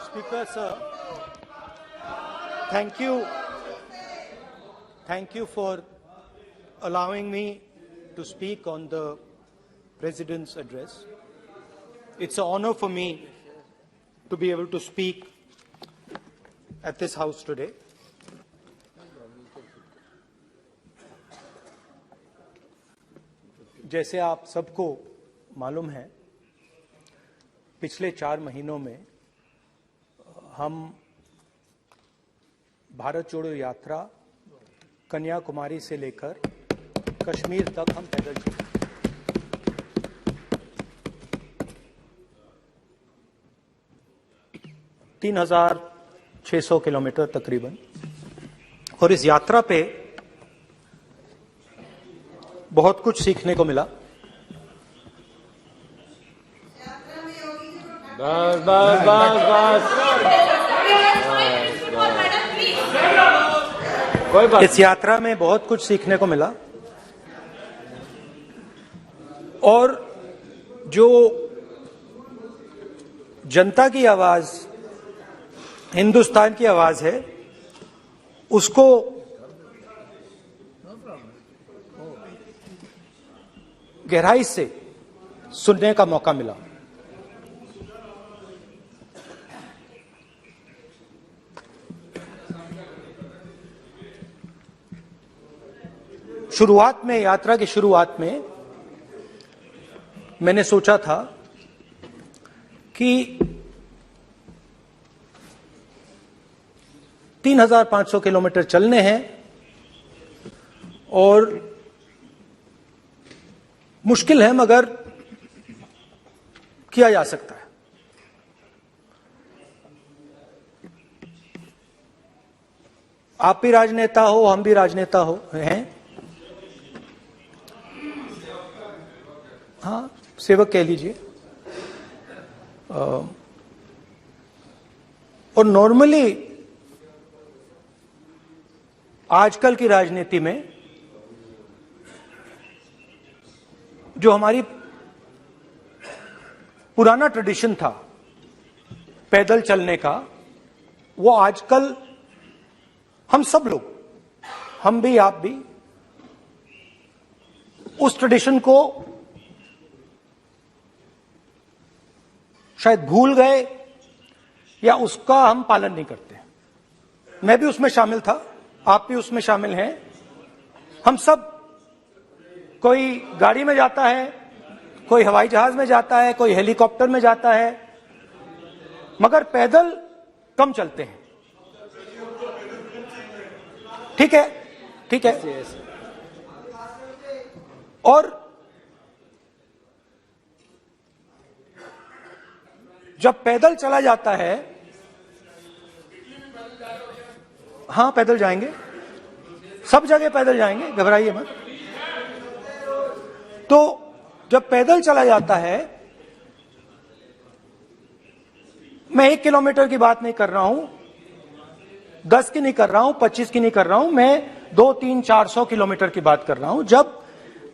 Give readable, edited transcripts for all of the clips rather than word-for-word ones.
Speaker sir, thank you for allowing me to speak on the President's address. It's an honor for me to be able to speak at this house today. जैसे आप सबको मालूम है, पिछले 4 महीनों में हम भारत जोड़ो यात्रा कन्याकुमारी से लेकर कश्मीर तक हम पैदल चले। 3,600 किलोमीटर तकरीबन। और इस यात्रा पे बहुत कुछ सीखने को मिला। बस बस बस बस कोई बात। इस यात्रा में बहुत कुछ सीखने को मिला और जो जनता की आवाज, हिंदुस्तान की आवाज है, उसको गहराई से सुनने का मौका मिला। शुरुआत में, यात्रा की शुरुआत में मैंने सोचा था कि 3,500 किलोमीटर चलने हैं और मुश्किल है मगर किया जा सकता है। आप भी राजनेता हो, हम भी राजनेता हैं। हाँ, सेवक कह लीजिए। और नॉर्मली आजकल की राजनीति में जो हमारी पुराना ट्रेडिशन था पैदल चलने का, वो आजकल हम सब लोग, हम भी आप भी, उस ट्रेडिशन को शायद भूल गए या उसका हम पालन नहीं करते। मैं भी उसमें शामिल था, आप भी उसमें शामिल हैं। हम सब, कोई गाड़ी में जाता है, कोई हवाई जहाज में जाता है, कोई हेलीकॉप्टर में जाता है, मगर पैदल कम चलते हैं। ठीक है, ठीक है। और जब पैदल चला जाता है, हाँ पैदल जाएंगे, सब जगह पैदल जाएंगे, घबराइए मत। तो जब पैदल चला जाता है, मैं 1 किलोमीटर की बात नहीं कर रहा हूं, 10 की नहीं कर रहा हूं, 25 की नहीं कर रहा हूं, मैं 200-300-400 किलोमीटर की बात कर रहा हूं। जब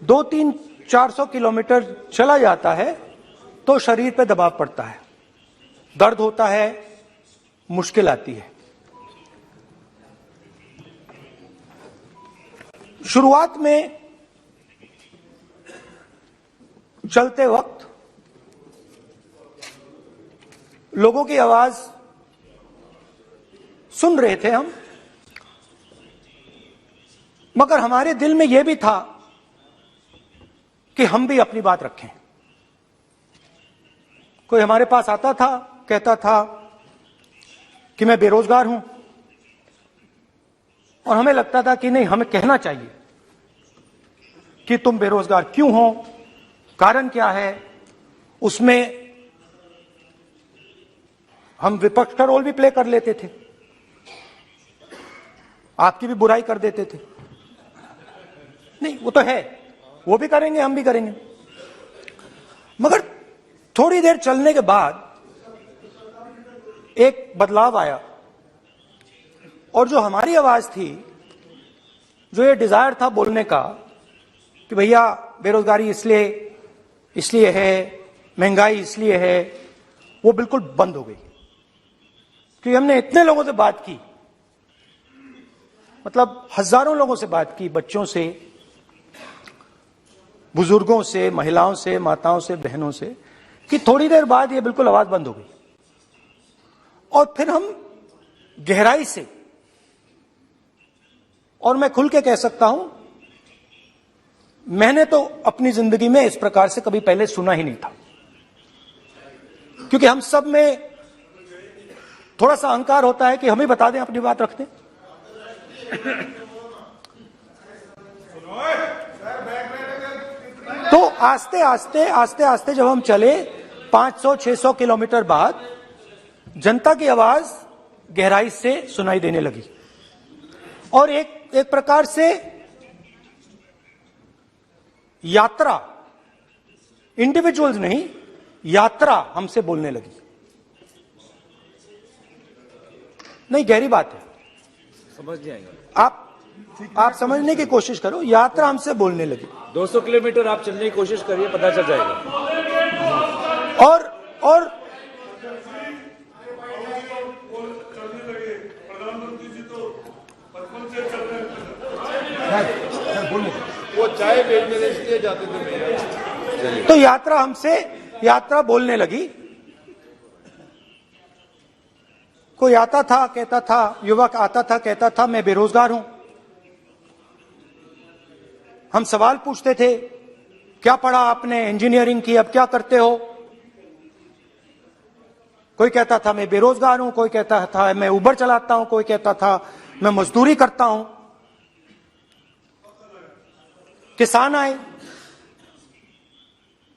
200-300-400 किलोमीटर चला जाता है तो शरीर पे दबाव पड़ता है, दर्द होता है, मुश्किल आती है। शुरुआत में चलते वक्त लोगों की आवाज सुन रहे थे हम, मगर हमारे दिल में यह भी था कि हम भी अपनी बात रखें। कोई हमारे पास आता था, कहता था कि मैं बेरोजगार हूं, और हमें लगता था कि नहीं, हमें कहना चाहिए कि तुम बेरोजगार क्यों हो, कारण क्या है। उसमें हम विपक्ष का रोल भी प्ले कर लेते थे, आपकी भी बुराई कर देते थे। नहीं, वो तो है, वो भी करेंगे, हम भी करेंगे। मगर थोड़ी देर चलने के बाद एक बदलाव आया, और जो हमारी आवाज थी, जो ये डिजायर था बोलने का कि भैया बेरोजगारी इसलिए है महंगाई इसलिए है, वो बिल्कुल बंद हो गई। क्योंकि हमने इतने लोगों से बात की, मतलब हजारों लोगों से बात की, बच्चों से, बुजुर्गों से, महिलाओं से, माताओं से, बहनों से, कि थोड़ी देर बाद ये बिल्कुल आवाज बंद हो गई। और फिर हम गहराई से, और मैं खुल के कह सकता हूं, मैंने तो अपनी जिंदगी में इस प्रकार से कभी पहले सुना ही नहीं था। क्योंकि हम सब में थोड़ा सा अहंकार होता है कि हम ही बता दें, अपनी बात रख दें। तो आस्ते आस्ते जब हम चले 500-600 किलोमीटर बाद, जनता की आवाज गहराई से सुनाई देने लगी। और एक प्रकार से यात्रा, इंडिविजुअल्स नहीं, यात्रा हमसे बोलने लगी। नहीं, गहरी बात है, समझ नहीं आएगा। आप समझने की कोशिश करो। यात्रा हमसे बोलने लगी। 200 किलोमीटर आप चलने की कोशिश करिए, पता चल जाएगा। और वो चाय बेचने इसलिए जाते थे भैया। तो यात्रा बोलने लगी। कोई आता था, कहता था, युवक आता था, कहता था मैं बेरोजगार हूं। हम सवाल पूछते थे, क्या पढ़ा आपने? इंजीनियरिंग की, अब क्या करते हो? कोई कहता था मैं बेरोजगार हूं, कोई कहता था मैं उबर चलाता हूं, कोई कहता था मैं मजदूरी करता हूं। किसान आए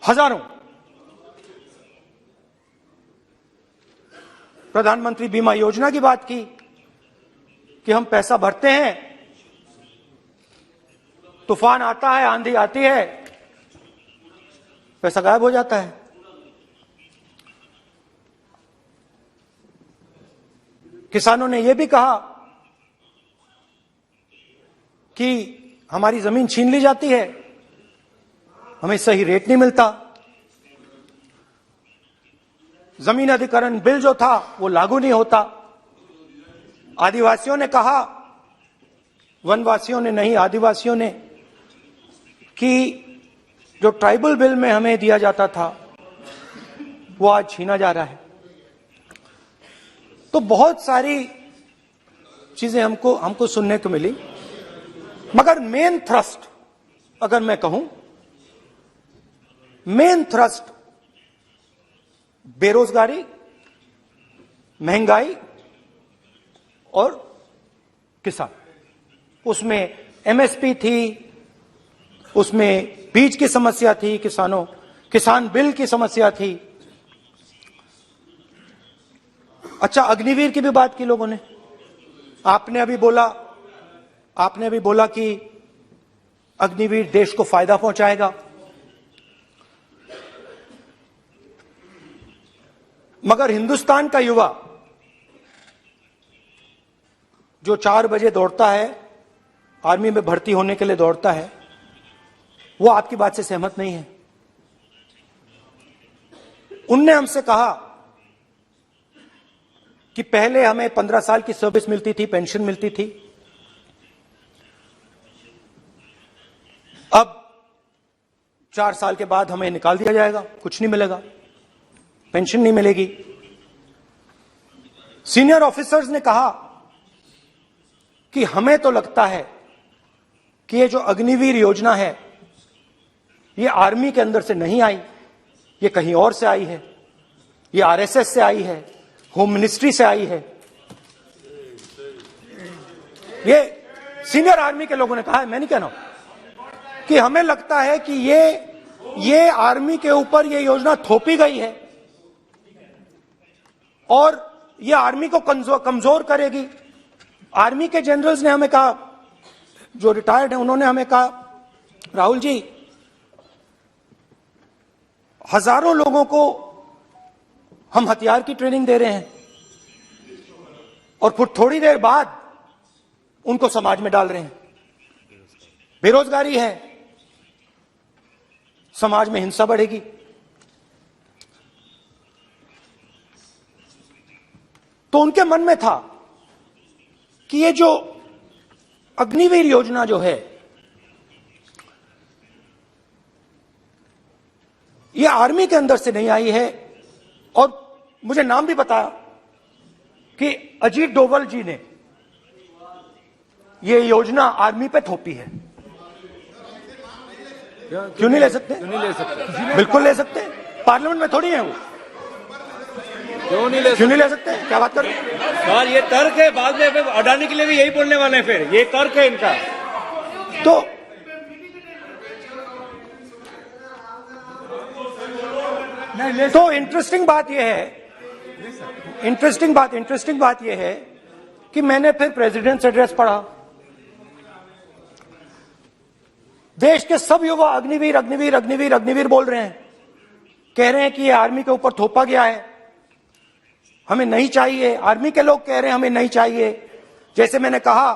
हजारों। प्रधानमंत्री बीमा योजना की बात की कि हम पैसा भरते हैं, तूफान आता है, आंधी आती है, पैसा गायब हो जाता है। किसानों ने यह भी कहा कि हमारी जमीन छीन ली जाती है, हमें सही रेट नहीं मिलता। जमीन अधिग्रहण बिल जो था वो लागू नहीं होता। आदिवासियों ने कहा, वनवासियों ने नहीं, आदिवासियों ने, कि जो ट्राइबल बिल में हमें दिया जाता था वो आज छीना जा रहा है। तो बहुत सारी चीजें हमको सुनने को मिली। मगर मेन थ्रस्ट, अगर मैं कहूं, मेन थ्रस्ट बेरोजगारी, महंगाई और किसान। उसमें एमएसपी थी, उसमें बीज की समस्या थी, किसान बिल की समस्या थी। अच्छा, अग्निवीर की भी बात की लोगों ने। आपने अभी बोला कि अग्निवीर देश को फायदा पहुंचाएगा। मगर हिंदुस्तान का युवा जो 4 बजे दौड़ता है, आर्मी में भर्ती होने के लिए दौड़ता है, वो आपकी बात से सहमत नहीं है। उनने हमसे कहा कि पहले हमें 15 साल की सर्विस मिलती थी, पेंशन मिलती थी, अब 4 साल के बाद हमें निकाल दिया जाएगा, कुछ नहीं मिलेगा, पेंशन नहीं मिलेगी। सीनियर ऑफिसर्स ने कहा कि हमें तो लगता है कि ये जो अग्निवीर योजना है ये आर्मी के अंदर से नहीं आई, ये कहीं और से आई है, ये आरएसएस से आई है, होम मिनिस्ट्री से आई है। ये सीनियर आर्मी के लोगों ने कहा है, मैं नहीं कह रहा हूं, कि हमें लगता है कि ये आर्मी के ऊपर ये योजना थोपी गई है और ये आर्मी को कमजोर करेगी। आर्मी के जनरल्स ने हमें कहा, जो रिटायर्ड हैं, उन्होंने हमें कहा, राहुल जी, हजारों लोगों को हम हथियार की ट्रेनिंग दे रहे हैं और फिर थोड़ी देर बाद उनको समाज में डाल रहे हैं। बेरोजगारी है, समाज में हिंसा बढ़ेगी। तो उनके मन में था कि ये जो अग्निवीर योजना जो है, ये आर्मी के अंदर से नहीं आई है। और मुझे नाम भी बताया कि अजीत डोभाल जी ने ये योजना आर्मी पे थोपी है। क्यों नहीं ले सकते? क्यों नहीं ले सकते? बिल्कुल ले सकते हैं, पार्लियामेंट में थोड़ी है वो। क्यों नहीं ले क्यों नहीं ले सकते? क्या बात कर रहे हैं? सर ये तर्क है, बाद में अडानी के लिए भी यही बोलने वाले हैं, फिर ये तर्क है इनका। तो इंटरेस्टिंग बात यह है, इंटरेस्टिंग बात यह है कि मैंने फिर प्रेसिडेंट्स एड्रेस पढ़ा। देश के सब युवा अग्निवीर अग्निवीर अग्निवीर अग्निवीर बोल रहे हैं, कह रहे हैं कि ये आर्मी के ऊपर थोपा गया है, हमें नहीं चाहिए। आर्मी के लोग कह रहे हैं हमें नहीं चाहिए। जैसे मैंने कहा,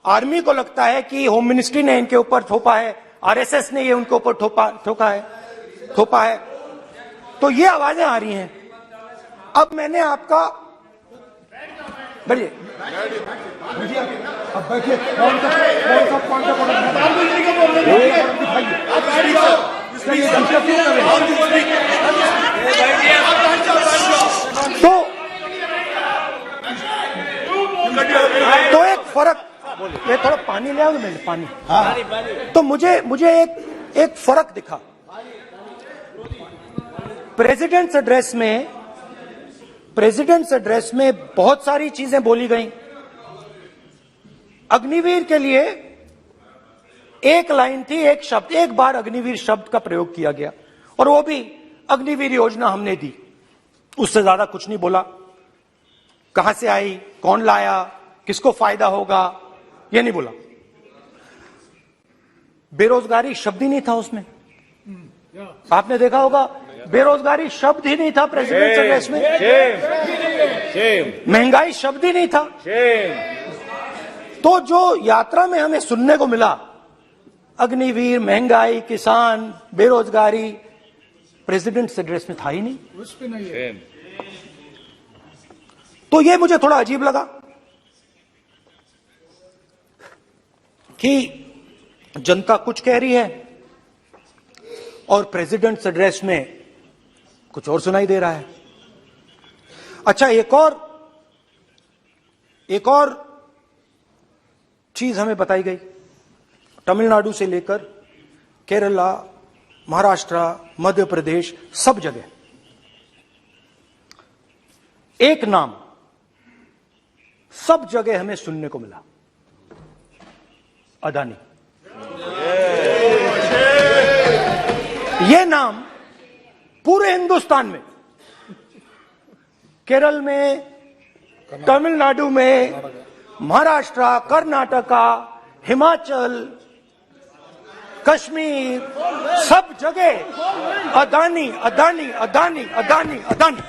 आर्मी को लगता है कि होम मिनिस्ट्री ने इनके ऊपर थोपा है, आरएसएस ने ये उनके ऊपर थोपा है। तो ये आवाजें आ रही हैं। अब मैंने आपका बैठिए, अब बैठिए, कौन सा तो एक फर्क, ये थोड़ा पानी ले आओ मैंने पानी। तो मुझे एक फर्क दिखा प्रेसिडेंट्स एड्रेस में बहुत सारी चीजें बोली गई। अग्निवीर के लिए एक लाइन थी, एक शब्द, एक बार अग्निवीर शब्द का प्रयोग किया गया, और वो भी अग्निवीर योजना हमने दी। उससे ज्यादा कुछ नहीं बोला। कहां से आई, कौन लाया, किसको फायदा होगा, ये नहीं बोला। बेरोजगारी शब्द ही नहीं था उसमें। आपने देखा होगा, बेरोजगारी शब्द ही नहीं था प्रेसिडेंट एड्रेस में। महंगाई शब्द ही नहीं था। तो जो यात्रा में हमें सुनने को मिला, अग्निवीर, महंगाई, किसान, बेरोजगारी, प्रेसिडेंट एड्रेस में था ही नहीं। उस पे नहीं है। तो ये मुझे थोड़ा अजीब लगा कि जनता कुछ कह रही है और प्रेसिडेंट्स एड्रेस में कुछ और सुनाई दे रहा है। अच्छा, एक और चीज हमें बताई गई। तमिलनाडु से लेकर केरला, महाराष्ट्र, मध्य प्रदेश, सब जगह एक नाम सब जगह हमें सुनने को मिला, अदानी। ये नाम पूरे हिंदुस्तान में, केरल में, तमिलनाडु में, महाराष्ट्र, कर्नाटका, हिमाचल, कश्मीर, सब जगह अदानी अदानी अदानी अदानी अदानी।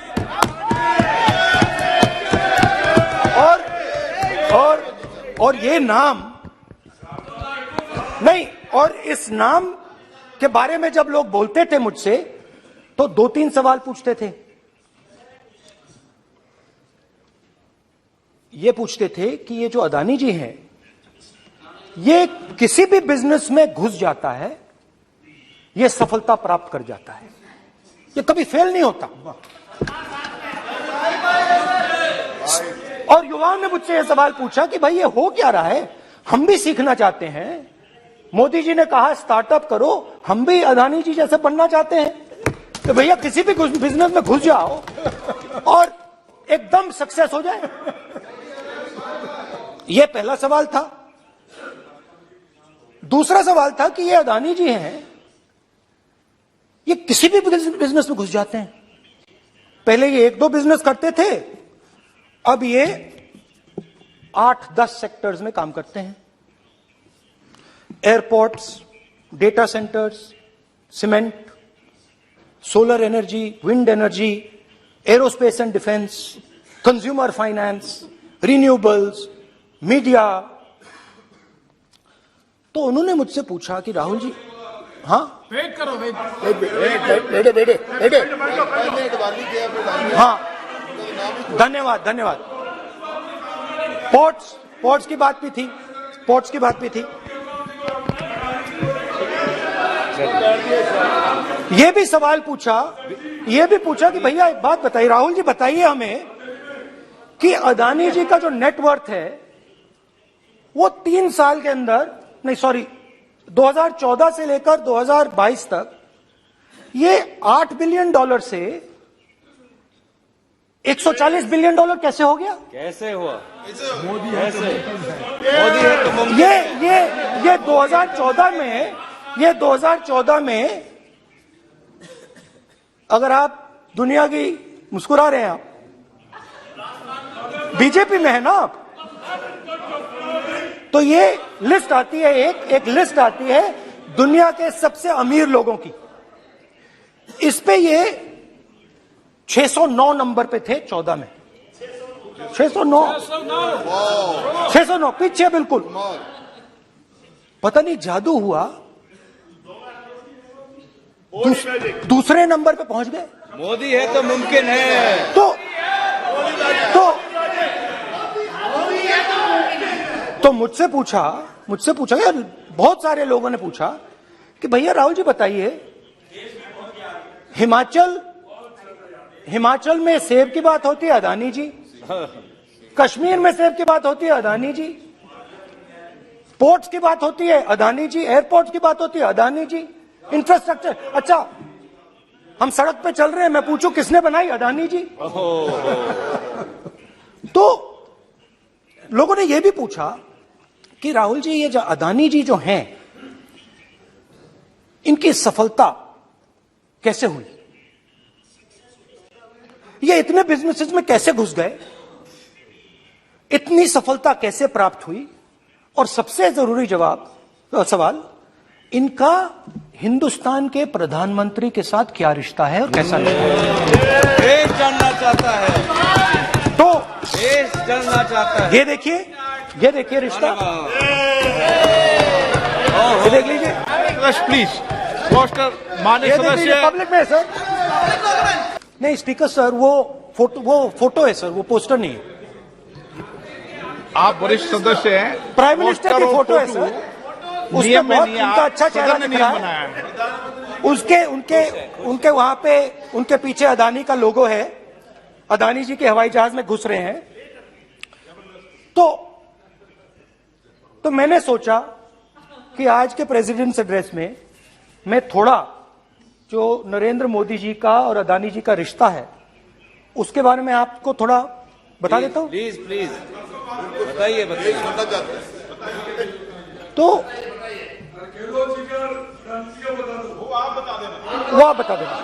और ये नाम नहीं, और इस नाम के बारे में जब लोग बोलते थे मुझसे, तो 2-3 सवाल पूछते थे। ये पूछते थे कि ये जो अदानी जी हैं, ये किसी भी बिजनेस में घुस जाता है, ये सफलता प्राप्त कर जाता है, ये कभी फेल नहीं होता। और युवाओं ने मुझसे यह सवाल पूछा कि भाई ये हो क्या रहा है, हम भी सीखना चाहते हैं। मोदी जी ने कहा स्टार्टअप करो, हम भी अदानी जी जैसे बनना चाहते हैं। तो भैया किसी भी बिजनेस में घुस जाओ और एकदम सक्सेस हो जाए। यह पहला सवाल था। दूसरा सवाल था कि ये अदानी जी हैं, ये किसी भी बिजनेस में घुस जाते हैं। पहले ये 1-2 बिजनेस करते थे, अब ये 8-10 सेक्टर्स में काम करते हैं। Airports, data centres, cement, solar energy, wind energy, aerospace and defence, consumer finance, renewables, media. तो उन्होंने मुझसे पूछा कि राहुल जी, हाँ वेट करो, बेटे, हाँ, धन्यवाद। पोर्ट्स की बात भी थी, पोर्ट्स की बात भी थी। ये भी सवाल पूछा, ये भी पूछा कि भैया एक बात बताइए, राहुल जी बताइए हमें कि अदानी जी का जो नेटवर्थ है वो 3 साल के अंदर, नहीं सॉरी 2014 से लेकर 2022 तक ये $8 बिलियन से $140 बिलियन कैसे हो गया? कैसे हुआ? मोदी कैसे? मोदी है तो मुमकिन ये 2014 में अगर आप दुनिया की, मुस्कुरा रहे हैं आप, बीजेपी में है ना आप, तो ये लिस्ट आती है, एक लिस्ट आती है दुनिया के सबसे अमीर लोगों की। इस पे ये 609 नंबर पे थे 14 में, 609 पीछे बिल्कुल। पता नहीं जादू हुआ, दूसरे नंबर पे पहुंच गए। मोदी है तो मुमकिन है। तो मुझसे पूछा यार, बहुत सारे लोगों ने पूछा कि भैया राहुल जी बताइए, हिमाचल में सेब की बात होती है, अदानी जी। कश्मीर में सेब की बात होती है, अदानी जी। पोर्ट्स की बात होती है, अदानी जी। एयरपोर्ट्स की बात होती है, अदानी जी। इंफ्रास्ट्रक्चर, अच्छा हम सड़क पे चल रहे हैं, मैं पूछूं किसने बनाई? अदानी जी। तो लोगों ने यह भी पूछा कि राहुल जी ये जो अदानी जी जो हैं, इनकी सफलता कैसे हुई? ये इतने बिजनेसेस में कैसे घुस गए? इतनी सफलता कैसे प्राप्त हुई? और सबसे जरूरी सवाल, इनका हिंदुस्तान के प्रधानमंत्री के साथ क्या रिश्ता है और कैसा रिश्ता है? देश जानना चाहता है, तो देश जानना चाहता है। ये देखिए रिश्ता, ये देख लीजिए। प्लीज पोस्टर माननीय ये देख लीजिए, सदस्य पब्लिक में है सर। नहीं स्पीकर सर, वो फोटो है सर, वो पोस्टर नहीं है। आप वरिष्ठ सदस्य हैं, प्राइम मिनिस्टर की पोस्टर और फोटो है सर, उसके नियम में बहुत नहीं, उनका आप अच्छा चेहरा सदन ने दिख नियम रहा है। बनाया है। उनके वहां पे, उनके पीछे अदानी का लोगो है, अदानी जी के हवाई जहाज में घुस रहे हैं। तो मैंने सोचा कि आज के प्रेसिडेंट्स एड्रेस में मैं थोड़ा जो नरेंद्र मोदी जी का और अदानी जी का रिश्ता है उसके बारे में आपको थोड़ा बता देता हूं। प्लीज बताइए। तो वो आप बता देना।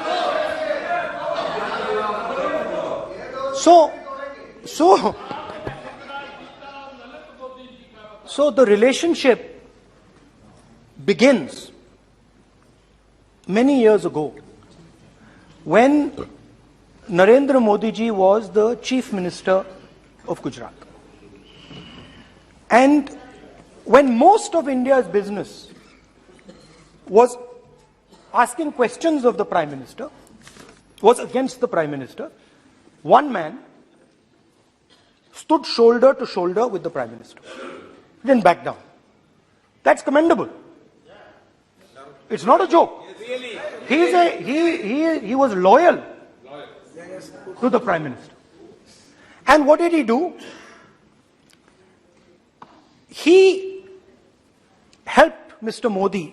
So the relationship begins many years ago when Narendra Modi ji was the Chief Minister of Gujarat. And when most of India's business was asking questions of the Prime Minister, was against the Prime Minister, one man stood shoulder to shoulder with the Prime Minister. He didn't back down. That's commendable. It's not a joke. He was loyal to the Prime Minister. And what did he do? He helped Mr. Modi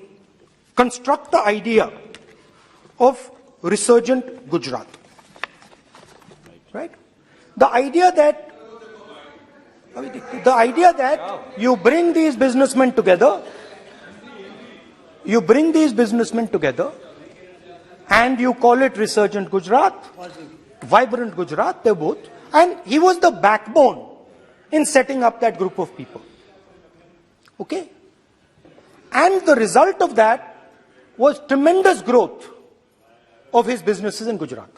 construct the idea of resurgent Gujarat. Right? The idea that you bring these businessmen together, and you call it resurgent Gujarat, vibrant Gujarat, they're both. And he was the backbone in setting up that group of people. Okay? And the result of that was tremendous growth of his businesses in Gujarat.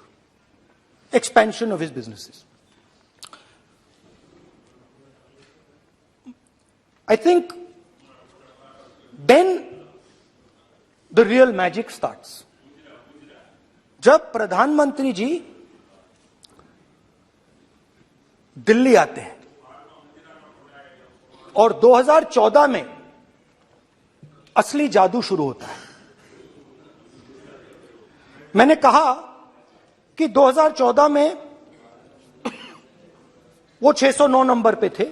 Expansion of his businesses. I think then the real magic starts. जब प्रधानमंत्री जी दिल्ली आते हैं और 2014 में असली जादू शुरू होता है। मैंने कहा कि 2014 में वो 609 नंबर पे थे,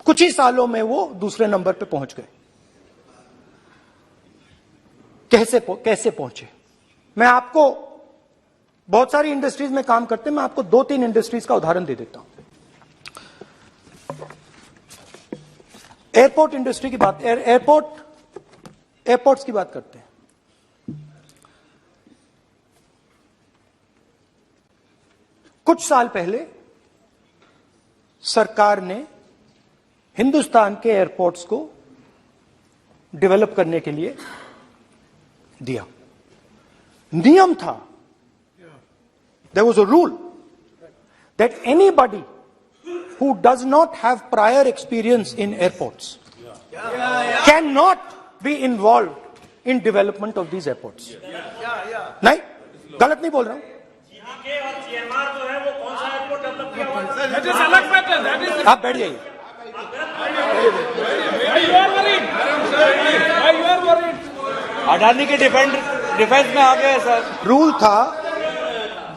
कुछ ही सालों में वो दूसरे नंबर पे पहुंच गए। कैसे पहुंचे? मैं आपको, बहुत सारी इंडस्ट्रीज में काम करते हैं, मैं आपको 2-3 इंडस्ट्रीज का उदाहरण दे देता हूं। एयरपोर्ट इंडस्ट्री की बात, एयरपोर्ट्स की बात करते हैं। कुछ साल पहले सरकार ने हिंदुस्तान के एयरपोर्ट्स को डेवलप करने के लिए दिया। नियम था, there was a rule that anybody who does not have prior experience in airports cannot be involved in development of these airports. नहीं, गलत नहीं बोल रहा हूं। आप बैठ जाइए। अडानी के डिफेंस में आ गए सर। रूल था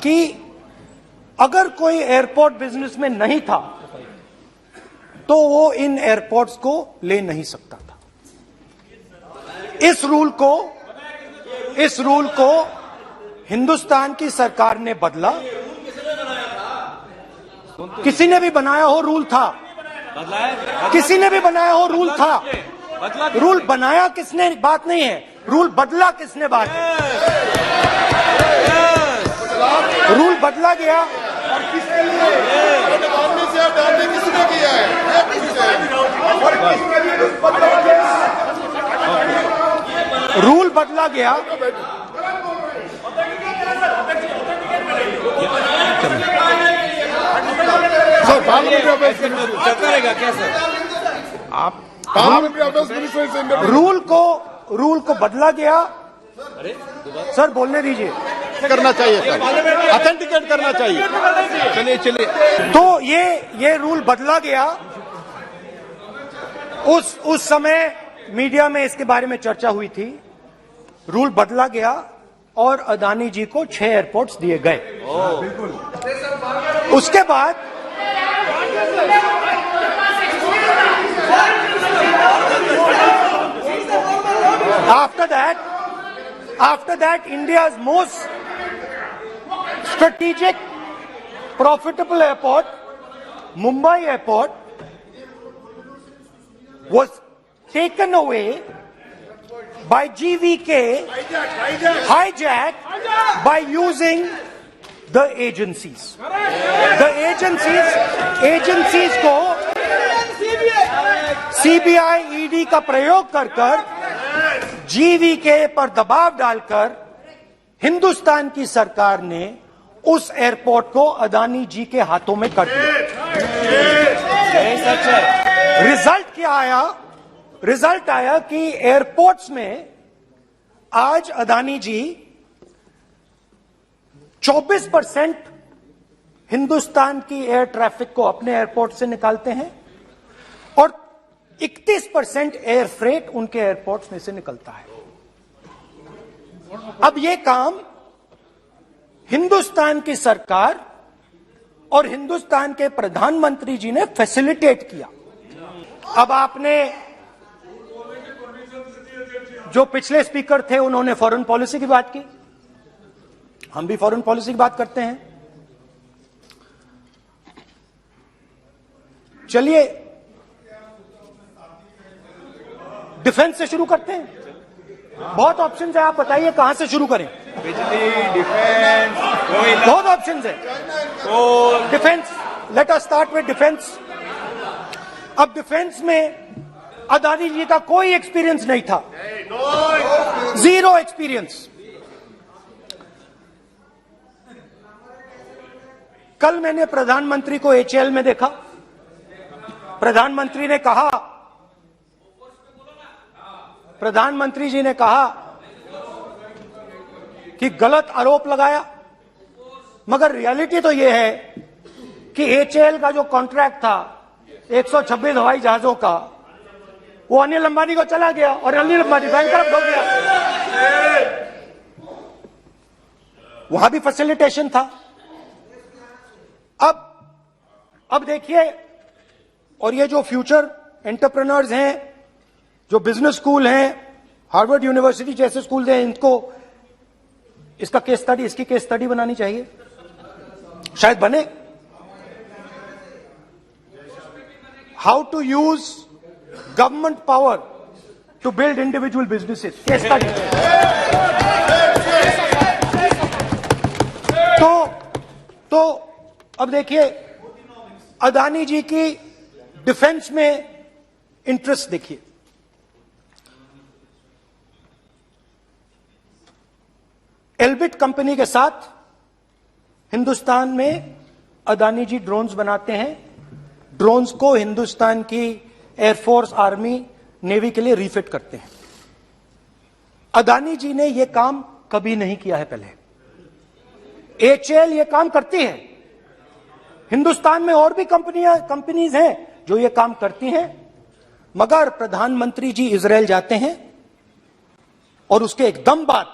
कि अगर कोई एयरपोर्ट बिजनेस में नहीं था तो वो इन एयरपोर्ट्स को ले नहीं सकता था। इस रूल को हिंदुस्तान की सरकार ने बदला। किसी ने भी बनाया हो रूल था, किसी ने भी बनाया हो रूल था। रूल बनाया किसने बात नहीं है, रूल बदला किसने बात है। रूल बदला गया और किसके लिए? अडानी से अडानी किसने किया है? रूल बदला गया। सर पार्लियामेंट्री अफेयर्स चलता रहेगा क्या सर? आप पार्लियामेंट्री अफेयर्स मिनिस्टर से रूल को बदला गया। सर बोलने दीजिए। करना चाहिए सर, ऑथेंटिकेट करना चाहिए। चलिए तो ये रूल बदला गया। उस समय मीडिया में इसके बारे में चर्चा हुई थी। रूल बदला गया और अदानी जी को 6 एयरपोर्ट्स दिए गए। उसके बाद after that India's most strategic profitable airport, Mumbai airport, was taken away by GVK, hijacked by using the agencies. The agencies को CBI, ED का प्रयोग कर GVK पर दबाव डालकर हिंदुस्तान की सरकार ने उस एयरपोर्ट को अदानी जी के हाथों में कर दिया। सच है। रिजल्ट क्या आया? रिजल्ट आया कि एयरपोर्ट्स में आज अदानी जी 24% हिंदुस्तान की एयर ट्रैफिक को अपने एयरपोर्ट से निकालते हैं और 31% एयर फ्रेट उनके एयरपोर्ट्स में से निकलता है। अब ये काम हिंदुस्तान की सरकार और हिंदुस्तान के प्रधानमंत्री जी ने फैसिलिटेट किया। अब आपने, जो पिछले स्पीकर थे उन्होंने फॉरेन पॉलिसी की बात की, हम भी फॉरेन पॉलिसी की बात करते हैं। चलिए डिफेंस से शुरू करते हैं। बहुत ऑप्शन है, आप बताइए कहां से शुरू करें। बिजली, डिफेंस, बहुत ऑप्शन है। Defence, let us start with defence. अब डिफेंस में अदानी जी का कोई एक्सपीरियंस नहीं था, जीरो एक्सपीरियंस। कल मैंने प्रधानमंत्री को HAL में देखा। प्रधानमंत्री जी ने कहा कि गलत आरोप लगाया, मगर रियलिटी तो यह है कि HAL का जो कॉन्ट्रैक्ट था 126 हवाई जहाजों का, वो अनिल अंबानी को चला गया और अनिल अंबानी बैंकरप्ट हो गया। वहां भी फैसिलिटेशन था। अब देखिए, और ये जो फ्यूचर एंटरप्रेन्योर्स हैं, जो बिजनेस स्कूल हैं, हार्वर्ड यूनिवर्सिटी जैसे स्कूल हैं, इनको इसका केस स्टडी, इसकी केस स्टडी बनानी चाहिए, शायद बने। How to use government power to build individual businesses, case study. तो अब देखिए, अदानी जी की डिफेंस में इंटरेस्ट देखिए। एल्बिट कंपनी के साथ हिंदुस्तान में अदानी जी ड्रोन्स बनाते हैं। ड्रोन्स को हिंदुस्तान की एयरफोर्स, आर्मी, नेवी के लिए रिफिट करते हैं। अदानी जी ने यह काम कभी नहीं किया है पहले। एचएएल ये काम करती है। हिंदुस्तान में और भी कंपनीज हैं जो ये काम करती हैं, मगर प्रधानमंत्री जी इजरायल जाते हैं और उसके एकदम बाद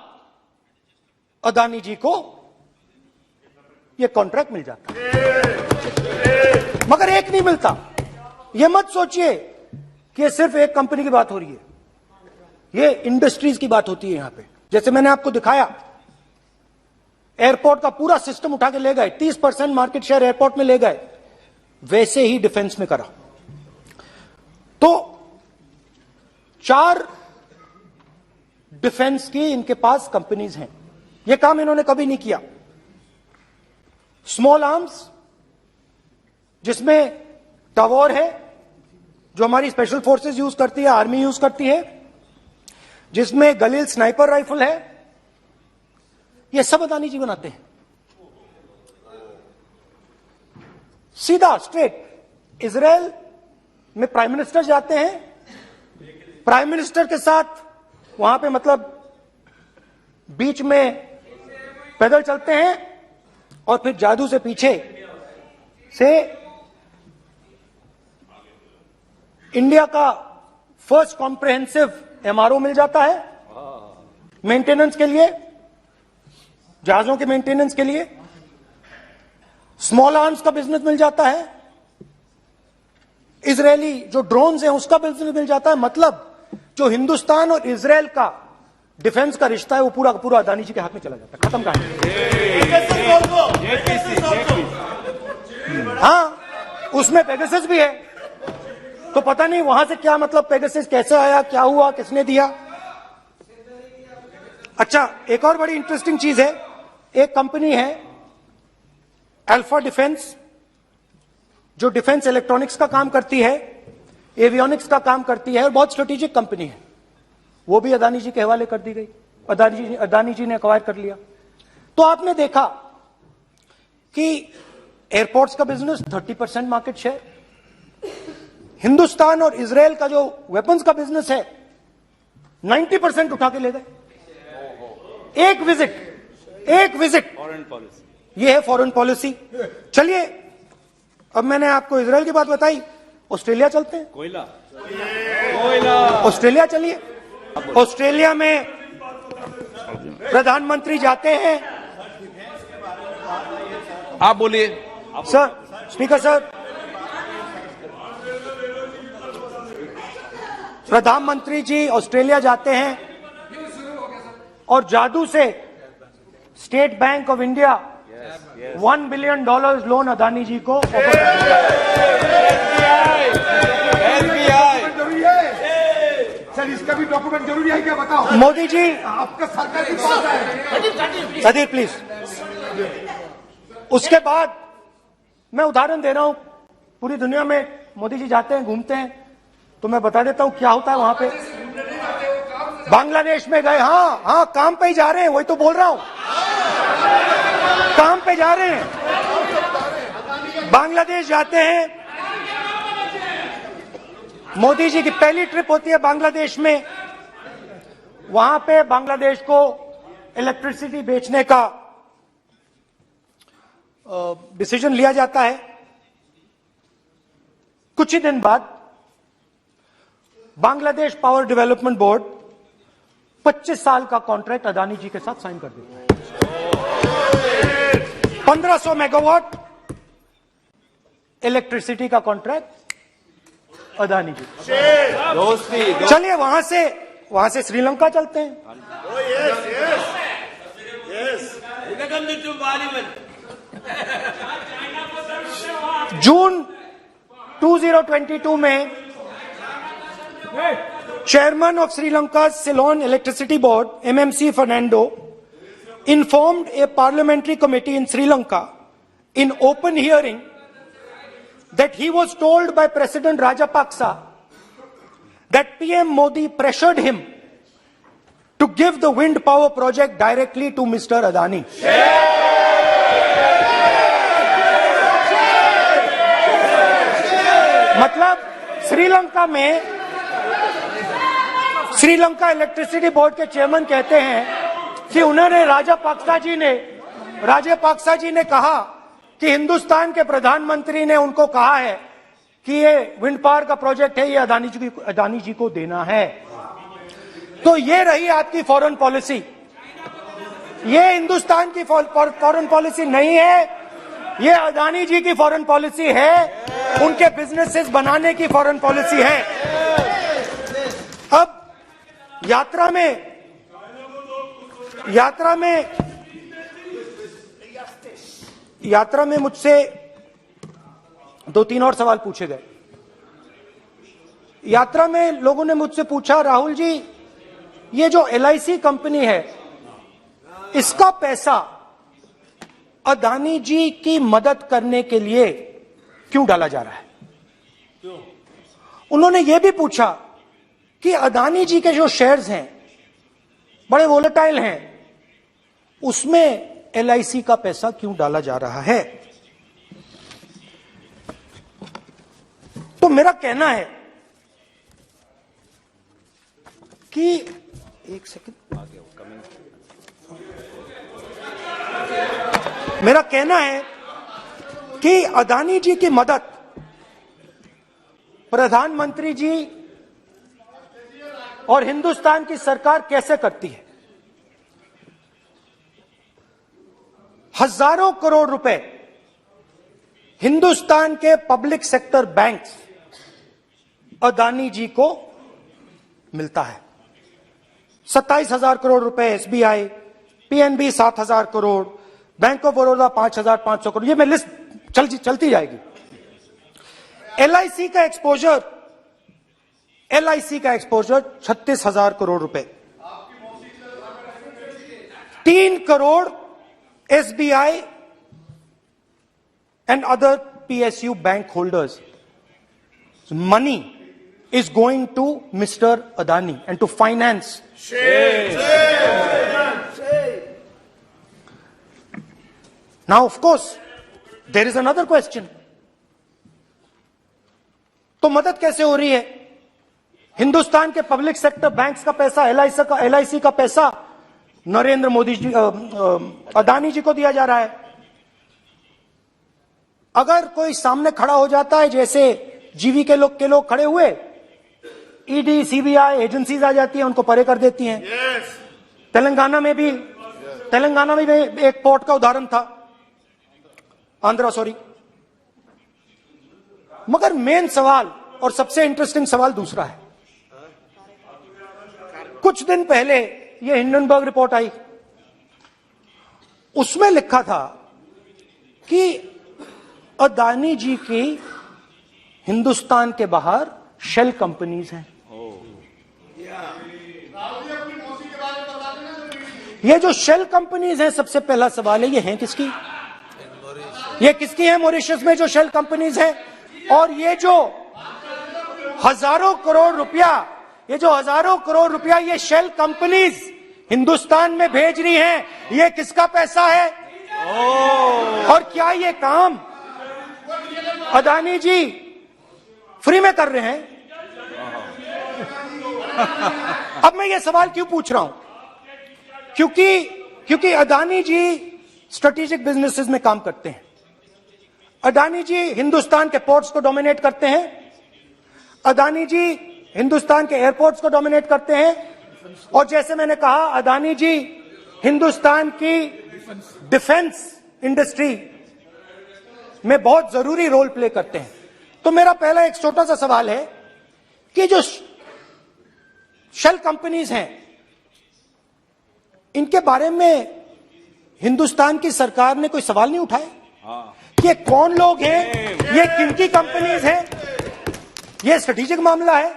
अदानी जी को ये कॉन्ट्रैक्ट मिल जाता है, मगर एक नहीं मिलता। ये मत सोचिए कि ये सिर्फ एक कंपनी की बात हो रही है, ये इंडस्ट्रीज की बात होती है यहां पे। जैसे मैंने आपको दिखाया, एयरपोर्ट का पूरा सिस्टम उठा के ले गए, 30% मार्केट शेयर एयरपोर्ट में ले गए, वैसे ही डिफेंस में करा। तो 4 डिफेंस की इनके पास कंपनीज हैं। यह काम इन्होंने कभी नहीं किया। स्मॉल आर्म्स, जिसमें टवॉर है जो हमारी स्पेशल फोर्सेस यूज करती है, आर्मी यूज करती है, जिसमें गलील स्नाइपर राइफल है, ये सब अदानी जी बनाते हैं। सीधा स्ट्रेट इजरायल में प्राइम मिनिस्टर जाते हैं, प्राइम मिनिस्टर के साथ वहां पे मतलब बीच में पैदल चलते हैं और फिर जादू से पीछे से इंडिया का फर्स्ट कॉम्प्रिहेंसिव एमआरओ मिल जाता है मेंटेनेंस के लिए, जहाजों के मेंटेनेंस के लिए। स्मॉल आर्म्स का बिजनेस मिल जाता है, इजरायली जो ड्रोन्स हैं उसका बिजनेस मिल जाता है। मतलब जो हिंदुस्तान और इजरायल का डिफेंस का रिश्ता है वो पूरा पूरा अदानी जी के हाथ में चला जाता है, खत्म कहानी। हाँ, उसमें पेगासस भी है, तो पता नहीं वहां से क्या मतलब पेगासस कैसे आया, क्या हुआ, किसने दिया। अच्छा, एक और बड़ी इंटरेस्टिंग चीज है, एक कंपनी है अल्फा डिफेंस, जो डिफेंस इलेक्ट्रॉनिक्स का काम करती है, एवियोनिक्स का काम करती है, और बहुत स्ट्रेटेजिक कंपनी है। वो भी अदानी जी के हवाले कर दी गई, अदानी जी ने एक्वायर कर लिया। तो आपने देखा कि एयरपोर्ट्स का बिजनेस 30% मार्केट शेयर, हिंदुस्तान और इजरायल का जो वेपन्स का बिजनेस है 90% उठा के ले गए। एक विजिट फॉरेन पॉलिसी, ये है फॉरेन पॉलिसी। चलिए, अब मैंने आपको इजरायल की बात बताई, ऑस्ट्रेलिया चलते हैं। कोयला ऑस्ट्रेलिया चलिए। ऑस्ट्रेलिया में प्रधानमंत्री जाते हैं। आप बोलिए सर, स्पीकर सर, प्रधानमंत्री जी ऑस्ट्रेलिया जाते हैं और जादू से State Bank of India $1 billion loan Adani ji को ऑफर कर दिया। सर, इसका भी डॉक्यूमेंट जरूरी है क्या, बताओ। मोदी जी, आपका सरकार की पास है। Sadyr please. उसके बाद मैं उदाहरण दे रहा हूं, पूरी दुनिया में मोदी जी जाते हैं, घूमते हैं, तो मैं बता देता हूं क्या होता है वहां पे। बांग्लादेश में गए, हाँ, काम पे ही जा रहे हैं, वही तो बोल रहा हूं, काम पे जा रहे हैं। बांग्लादेश जाते हैं, मोदी जी की पहली ट्रिप होती है बांग्लादेश में। वहां पे बांग्लादेश को इलेक्ट्रिसिटी बेचने का डिसीजन लिया जाता है। कुछ ही दिन बाद बांग्लादेश पावर डेवलपमेंट बोर्ड 25 साल का कॉन्ट्रैक्ट अदानी जी के साथ साइन कर देता है। 1500 मेगावाट इलेक्ट्रिसिटी का कॉन्ट्रैक्ट अदानी जी। दोस्ती चलिए वहां से श्रीलंका चलते हैं। जून 2022 में Chairman of Sri Lanka's Ceylon Electricity Board, MMC Fernando, informed a parliamentary committee in Sri Lanka in open hearing that he was told by President Rajapaksa that PM Modi pressured him to give the wind power project directly to Mr. Adani. मतलब Sri Lanka electricity board के chairman कहते हैं कि उन्होंने राजापाक्सा जी ने कहा कि हिंदुस्तान के प्रधानमंत्री ने उनको कहा है कि ये विंड पावर का प्रोजेक्ट है, ये अदानी जी को देना है। तो ये रही आपकी फॉरेन पॉलिसी। ये हिंदुस्तान की फॉरेन पॉलिसी नहीं है, ये अदानी जी की फॉरेन पॉलिसी है, उनके बिजनेसेस बनाने की फॉरेन पॉलिसी है। अब यात्रा में मुझसे 2-3 और सवाल पूछे गए। यात्रा में लोगों ने मुझसे पूछा, राहुल जी ये जो LIC कंपनी है इसका पैसा अदानी जी की मदद करने के लिए क्यों डाला जा रहा है? उन्होंने यह भी पूछा कि अदानी जी के जो शेयर्स हैं बड़े वोलेटाइल हैं, उसमें LIC का पैसा क्यों डाला जा रहा है? तो मेरा कहना है कि एक सेकंड, मेरा कहना है कि अदानी जी की मदद प्रधानमंत्री जी और हिंदुस्तान की सरकार कैसे करती है? हजारों करोड़ रुपए हिंदुस्तान के public sector banks Adani ji को मिलता है। 27,000 करोड़ रुपए SBI, PNB 7,000 crore, bank of Baroda 5,500 crore, ये मैं लिस्ट चलती जाएगी। LIC का एक्सपोजर 36,000 करोड़ रुपए, 3 crore SBI and other PSU bank holders. Money is going to Mr. Adani and to finance. Now, of course, there is another question. तो मदद कैसे हो रही है? हिंदुस्तान के पब्लिक सेक्टर बैंक्स का पैसा, LIC का पैसा नरेंद्र मोदी जी, अदानी जी को दिया जा रहा है। अगर कोई सामने खड़ा हो जाता है, जैसे जीवी के लोग खड़े हुए, ED, CBI एजेंसीज आ जाती हैं, उनको परे कर देती हैं। तेलंगाना में भी एक पोर्ट का उदाहरण था, आंध्रा, सॉरी। मगर मेन सवाल और सबसे इंटरेस्टिंग सवाल दूसरा है। कुछ दिन पहले ये हिंडनबर्ग रिपोर्ट आई, उसमें लिखा था कि अदानी जी की हिंदुस्तान के बाहर शेल कंपनीज हैं। ये जो शेल कंपनीज हैं, सबसे पहला सवाल है, ये हैं किसकी? ये किसकी है मॉरिशस में जो शेल कंपनीज हैं? और ये जो हजारों करोड़ रुपया ये शेल कंपनीज हिंदुस्तान में भेज रही हैं, ये किसका पैसा है? और क्या ये काम अदानी जी फ्री में कर रहे हैं? अब मैं ये सवाल क्यों पूछ रहा हूं? क्योंकि अदानी जी स्ट्रेटेजिक बिजनेसेस में काम करते हैं। अदानी जी हिंदुस्तान के पोर्ट्स को डोमिनेट करते हैं, अदानी जी हिंदुस्तान के एयरपोर्ट्स को डोमिनेट करते हैं, और जैसे मैंने कहा अदानी जी हिंदुस्तान की डिफेंस इंडस्ट्री में बहुत जरूरी रोल प्ले करते हैं। तो मेरा पहला एक छोटा सा सवाल है कि जो शेल कंपनीज हैं, इनके बारे में हिंदुस्तान की सरकार ने कोई सवाल नहीं उठाए? ये कौन लोग हैं, ये किनकी कंपनीज हैं? ये स्ट्रेटेजिक मामला है,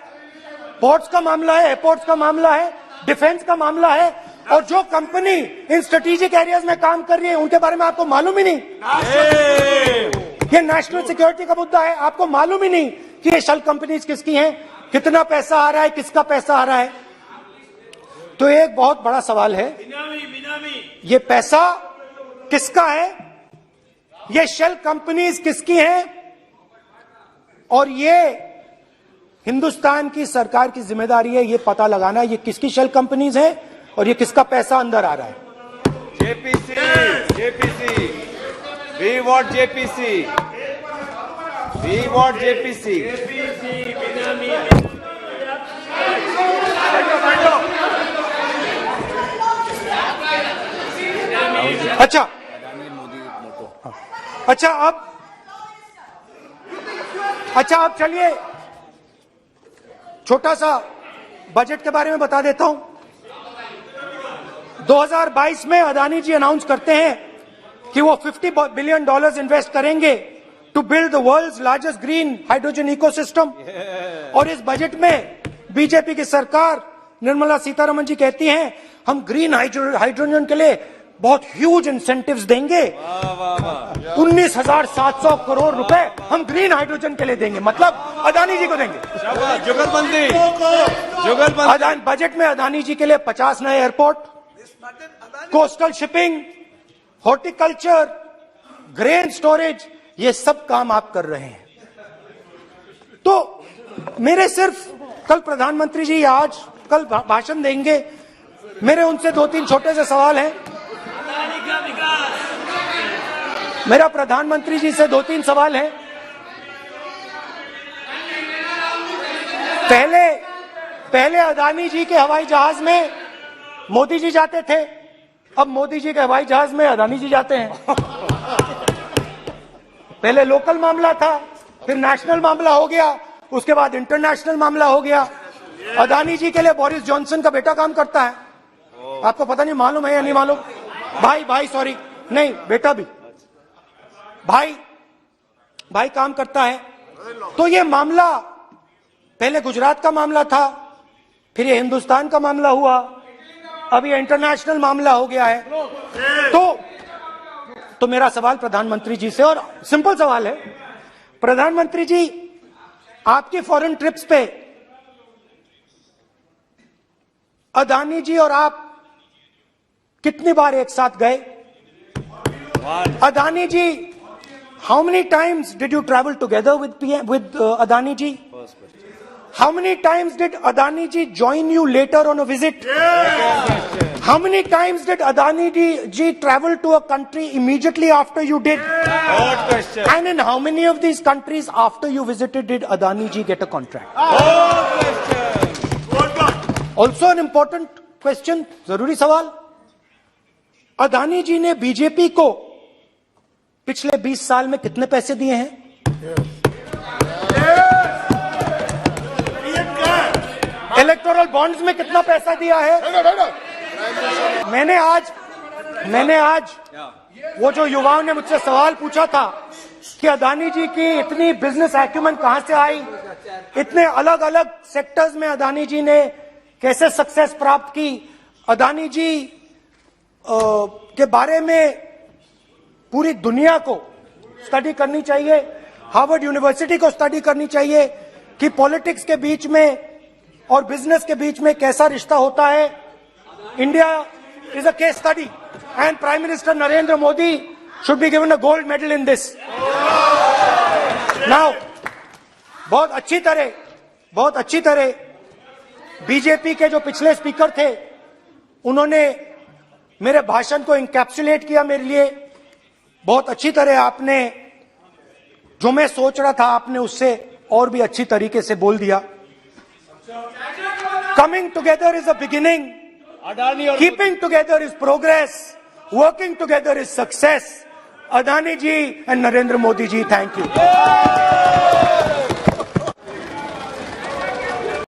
पोर्ट्स का मामला है, एयरपोर्ट्स का मामला है, डिफेंस का मामला है, और जो कंपनी इन स्ट्रेटेजिक एरियाज में काम कर रही है उनके बारे में आपको मालूम ही नहीं। ये नेशनल सिक्योरिटी का मुद्दा है, आपको मालूम ही नहीं कि ये शेल कंपनीज किसकी हैं, कितना पैसा आ रहा है, किसका पैसा आ रहा है। तो एक बहुत बड़ा सवाल है, ये पैसा किसका है, ये शेल कंपनीज किसकी हैं, और ये हिंदुस्तान की सरकार की जिम्मेदारी है ये पता लगाना ये किसकी शेल कंपनीज है और ये किसका पैसा अंदर आ रहा है। JPC, we want JPC, we want JPC. अच्छा अब चलिए छोटा सा बजट के बारे में बता देता हूं। 2022 में अदानी जी अनाउंस करते हैं कि वो $50 बिलियन इन्वेस्ट करेंगे to build the world's largest green hydrogen ecosystem. और इस बजट में बीजेपी की सरकार निर्मला सीतारमण जी कहती हैं हम ग्रीन हाइड्रोजन के लिए बहुत ह्यूज इंसेंटिव्स देंगे, 19,700 करोड़ रुपए हम ग्रीन हाइड्रोजन के लिए देंगे, मतलब अदानी जी को देंगे। जुगलबंदी बजट में अदानी जी के लिए 50 नए airport, coastal shipping, horticulture, grain storage, ये सब काम आप कर रहे हैं। तो मेरे सिर्फ कल प्रधानमंत्री जी आज कल भाषण देंगे, मेरे उनसे 2-3 छोटे से सवाल हैं। मेरा प्रधानमंत्री जी से 2-3 सवाल हैं। पहले अदानी जी के हवाई जहाज में मोदी जी जाते थे, अब मोदी जी के हवाई जहाज में अदानी जी जाते हैं। पहले लोकल मामला था, फिर नेशनल मामला हो गया, उसके बाद इंटरनेशनल मामला हो गया। अदानी जी के लिए बोरिस जॉनसन का बेटा काम करता है, आपको पता नहीं मालूम है या नहीं मालूम? भाई सॉरी, नहीं बेटा भी, भाई काम करता है। तो ये मामला पहले गुजरात का मामला था, फिर ये हिंदुस्तान का मामला हुआ, अब ये इंटरनेशनल मामला हो गया है। तो मेरा सवाल प्रधानमंत्री जी से, और सिंपल सवाल है, प्रधानमंत्री जी आपकी फॉरेन ट्रिप्स पे अदानी जी और आप कितनी बार एक साथ गए? अदानी जी, how many times did you travel together with Adani ji? How many times did Adani ji join you later on a visit? How many times did Adani ji travel to a country immediately after you did? And in how many of these countries after you visited did Adani ji get a contract? Also an important question, जरूरी सवाल, अदानी जी ने BJP को पिछले 20 साल में कितने पैसे दिए हैं? इलेक्टोरल बॉन्ड्स में कितना पैसा दिया है? मैंने आज वो जो युवाओं ने मुझसे सवाल पूछा था कि अदानी जी की इतनी बिजनेस एक्यूमेंट कहां से आई, इतने अलग अलग सेक्टर्स में अदानी जी ने कैसे सक्सेस प्राप्त की, अदानी जी के बारे में पूरी दुनिया को स्टडी करनी चाहिए, हार्वर्ड यूनिवर्सिटी को स्टडी करनी चाहिए कि पॉलिटिक्स के बीच में और बिजनेस के बीच में कैसा रिश्ता होता है। India is a case study and prime minister Narendra Modi should be given a gold medal in this. Now बहुत अच्छी तरह बीजेपी के जो पिछले स्पीकर थे उन्होंने मेरे भाषण को इंकैप्सुलेट किया मेरे लिए बहुत अच्छी तरह। आपने जो मैं सोच रहा था आपने उससे और भी अच्छी तरीके से बोल दिया। Coming together is a beginning, Adani और keeping together is progress, working together is success. Adani ji and Narendra Modi ji, thank you.